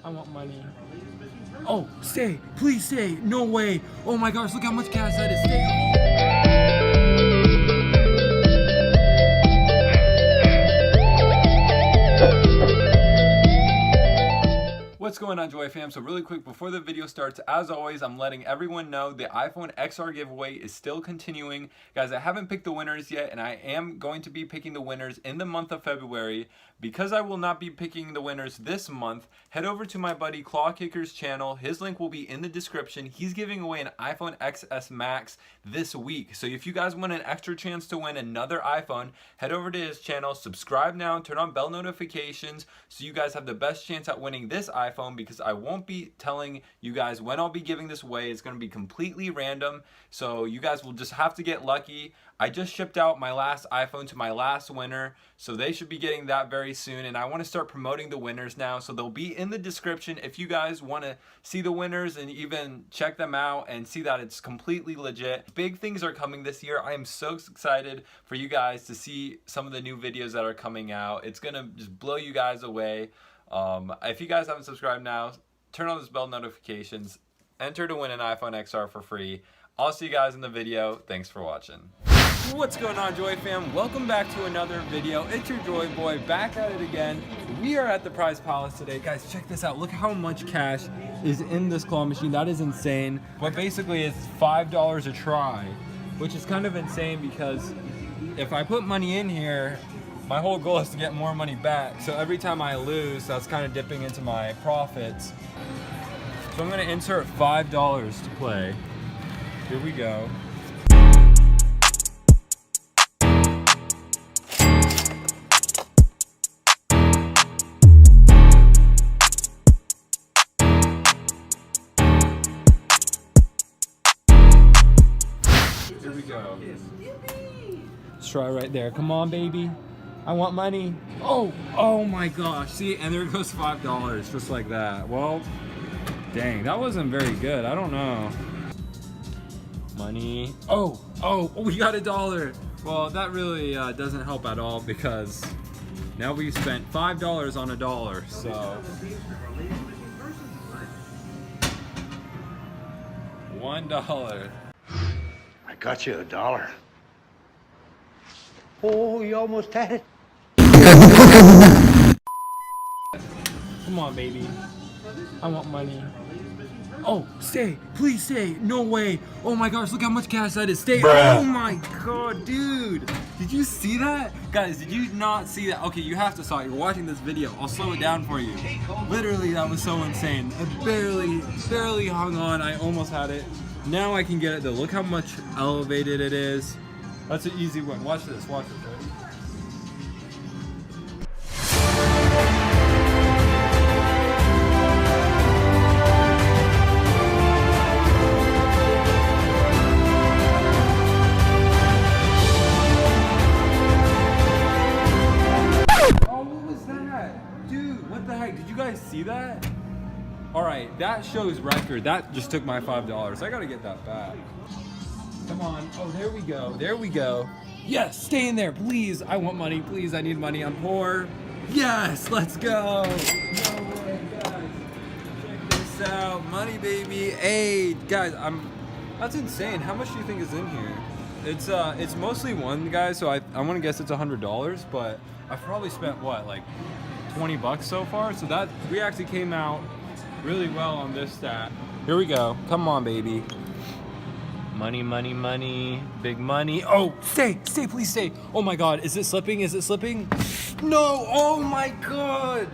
I want money. Oh, stay. Please stay. No way. Oh my gosh, look how much cash that is. Stay. What's going on, Joy fam? So really quick before the video starts, as always, I'm letting everyone know the iPhone XR giveaway is still continuing. Guys, I haven't picked the winners yet, and I am going to be picking the winners in the month of February. Because I will not be picking the winners this month, head over to my buddy Claw Kicker's channel. His link will be in the description. He's giving away an iPhone XS Max this week. So if you guys want an extra chance to win another iPhone, head over to his channel, subscribe now, turn on bell notifications so you guys have the best chance at winning this iPhone, because I won't be telling you guys when I'll be giving this away. It's going to be completely random, so you guys will just have to get lucky. I just shipped out my last iPhone to my last winner, so they should be getting that very soon, and I want to start promoting the winners now, so they'll be in the description if you guys want to see the winners and even check them out and see that it's completely legit. Big things are coming this year. I am so excited for you guys to see some of the new videos that are coming out. It's gonna just blow you guys away. If you guys haven't subscribed now, turn on those bell notifications, enter to win an iPhone XR for free. I'll see you guys in the video. Thanks for watching. What's going on, Joy fam? Welcome back to another video. It's your Joy Boy back at it again. We are at the prize palace today. Guys, check this out. Look how much cash is in this claw machine. That is insane. But basically it's $5 a try, which is kind of insane because if I put money in here, my whole goal is to get more money back. So every time I lose, that's kind of dipping into my profits. So I'm gonna insert $5 to play. Here we go. Here we go. Let's try right there. Come on, baby. I want money. Oh my gosh. See, and there goes $5 just like that. Well, dang, that wasn't very good. I don't know. Money. Oh, we got $1. Well, that really doesn't help at all because now we spent $5 on $1. So $1. I got you $1. Oh, you almost had it. Come on, baby. I want money. Oh, stay. Please stay. No way. Oh my gosh, look how much cash that is. Stay. Bruh. Oh my god, dude. Did you see that? Guys, did you not see that? Okay, you have to saw it. You're watching this video. I'll slow it down for you. Literally, that was so insane. I barely hung on. I almost had it. Now I can get it though. Look how much elevated it is. That's an easy one. Watch this. Watch this. Ready? Did you guys see that? Alright, that shows record. That just took my $5. I gotta get that back. Come on. Oh, there we go. There we go. Yes, stay in there, please. I want money, please. I need money. I'm poor. Yes, let's go. No way, guys. Check this out. Money, baby. Hey, guys, that's insane. How much do you think is in here? It's mostly one, guys, so I want to guess it's $100, but I've probably spent what, like 20 bucks so far, so that we actually came out really well on this stat. Here we go. Come on, baby. Money, money, money. Big money. Oh, stay, please stay. Oh my god, is it slipping? Is it slipping? No. Oh my god.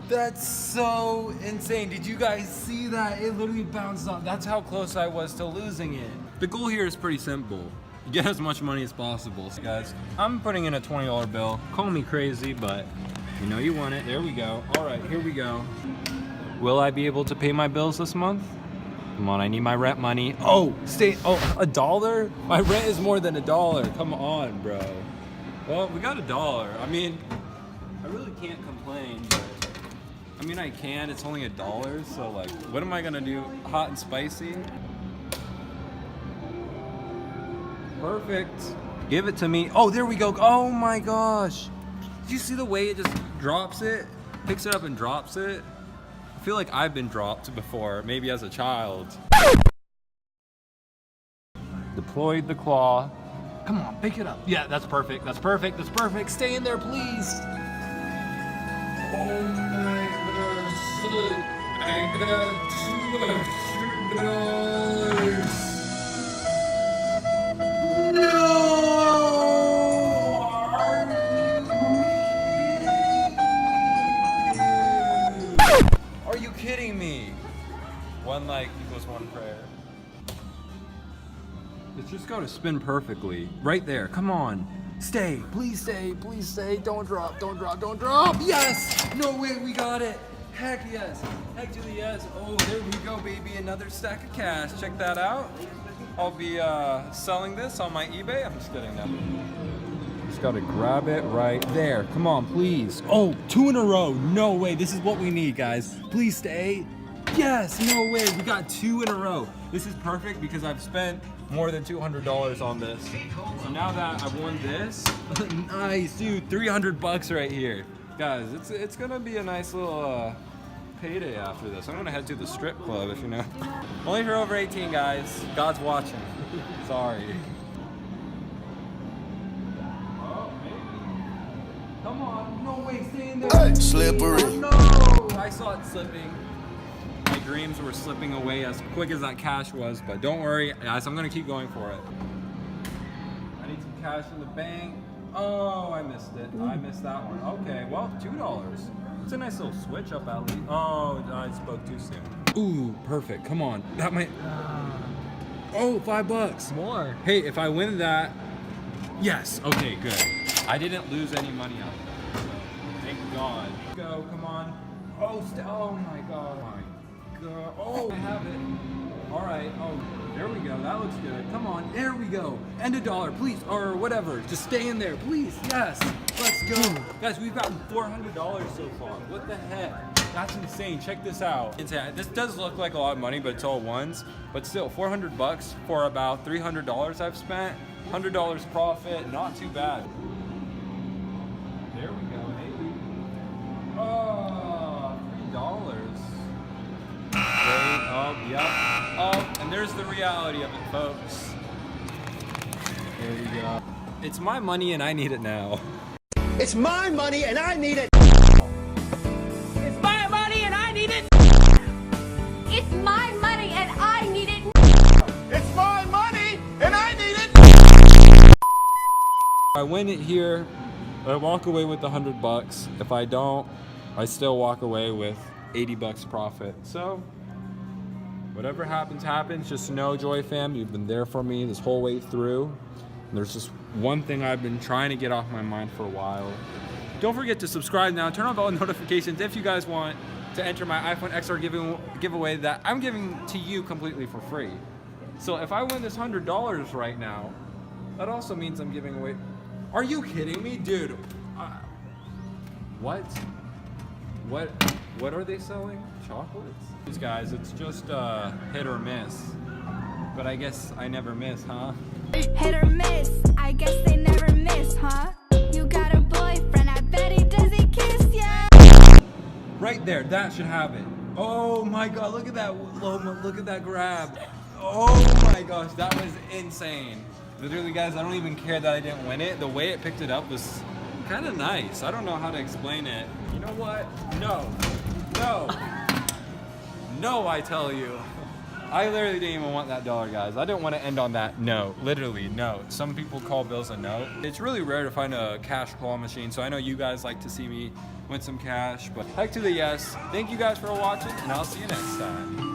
That's so insane. Did you guys see that? It literally bounced off. That's how close I was to losing it. The goal here is pretty simple. Get as much money as possible. So guys, I'm putting in a $20 bill. Call me crazy, but you know you want it. There we go. All right, here we go. Will I be able to pay my bills this month? Come on, I need my rent money. Oh, stay. Oh, $1? My rent is more than $1. Come on, bro. Well, we got $1. I mean, I really can't complain, but I mean, I can. It's only $1, so like, what am I gonna do? Hot and spicy? Perfect. Give it to me. Oh, there we go. Oh my gosh. you see the way it just drops it? Picks it up and drops it? I feel like I've been dropped before, maybe as a child. Deployed the claw. Come on, pick it up. Yeah, that's perfect. That's perfect. That's perfect. Stay in there, please. Oh my gosh. I got $200. Are you kidding me? One like equals one prayer. Let's just go to spin perfectly. Right there. Come on. Stay. Please stay. Please stay. Don't drop. Don't drop. Don't drop. Yes! No way. We got it. Heck yes. Heck to the yes. Oh, there we go, baby. Another stack of cash. Check that out. I'll be selling this on my eBay. I'm just kidding now. Just gotta grab it right there. Come on, please. Oh, 2 in a row. No way. This is what we need, guys. Please stay. Yes, no way. We got 2 in a row. This is perfect because I've spent more than $200 on this. So now that I've won this, nice, dude. $300 right here. Guys, it's gonna be a nice little payday after this. I'm gonna head to the strip club, if you know. Only if you're over 18, guys. God's watching. Sorry. Oh, maybe. Come on. No way, stay in there. Hey, slippery. Oh, no, I saw it slipping. My dreams were slipping away as quick as that cash was, but don't worry, guys. I'm gonna keep going for it. I need some cash in the bank. Oh, I missed it. I missed that one. Okay, well, $2. It's a nice little switch up at least. Oh, I spoke too soon. Ooh, perfect. Come on. That might. Oh, $5 more. Hey, if I win that, yes. Okay, good. I didn't lose any money out of that, so thank God. Go, come on. Oh, oh my God. Oh my God. Oh, I have it. All right. Oh, there we go. That looks good. Come on. There we go. And $1, please, or whatever. Just stay in there, please. Yes. Let's go, guys. We've gotten $400 so far. What the heck? That's insane. Check this out. This does look like a lot of money, but it's all ones. But still, $400 for about $300 I've spent. $100 profit. Not too bad. There we go. Maybe. Oh, $3. Oh, yeah. Oh, and there's the reality of it, folks. There we go. It's my money and I need it now. It's my money and I need it. It's my money and I need it. It's my money and I need it. It's my money and I need it. I win it here, I walk away with $100. If I don't, I still walk away with $80 profit. So whatever happens, happens. Just know, Joy fam, you've been there for me this whole way through. And there's just one thing I've been trying to get off my mind for a while. Don't forget to subscribe now. Turn on all notifications if you guys want to enter my iPhone XR giveaway that I'm giving to you completely for free. So if I win this $100 right now, that also means I'm giving away. Are you kidding me, dude? What? What are they selling? Chocolates? These guys, it's just hit or miss. But I guess I never miss, huh? Hit or miss, I guess they never miss, huh? You got a boyfriend, I bet he doesn't kiss ya. Right there, that should have it. Oh my God, look at that, look at that grab. Oh my gosh, that was insane. Literally, guys, I don't even care that I didn't win it. The way it picked it up was kind of nice. I don't know how to explain it. You know what? No, I tell you. I literally didn't even want that $1, guys. I didn't want to end on that note. Literally, no. Some people call bills a note. It's really rare to find a cash claw machine, so I know you guys like to see me win some cash, but heck to the yes. Thank you guys for watching, and I'll see you next time.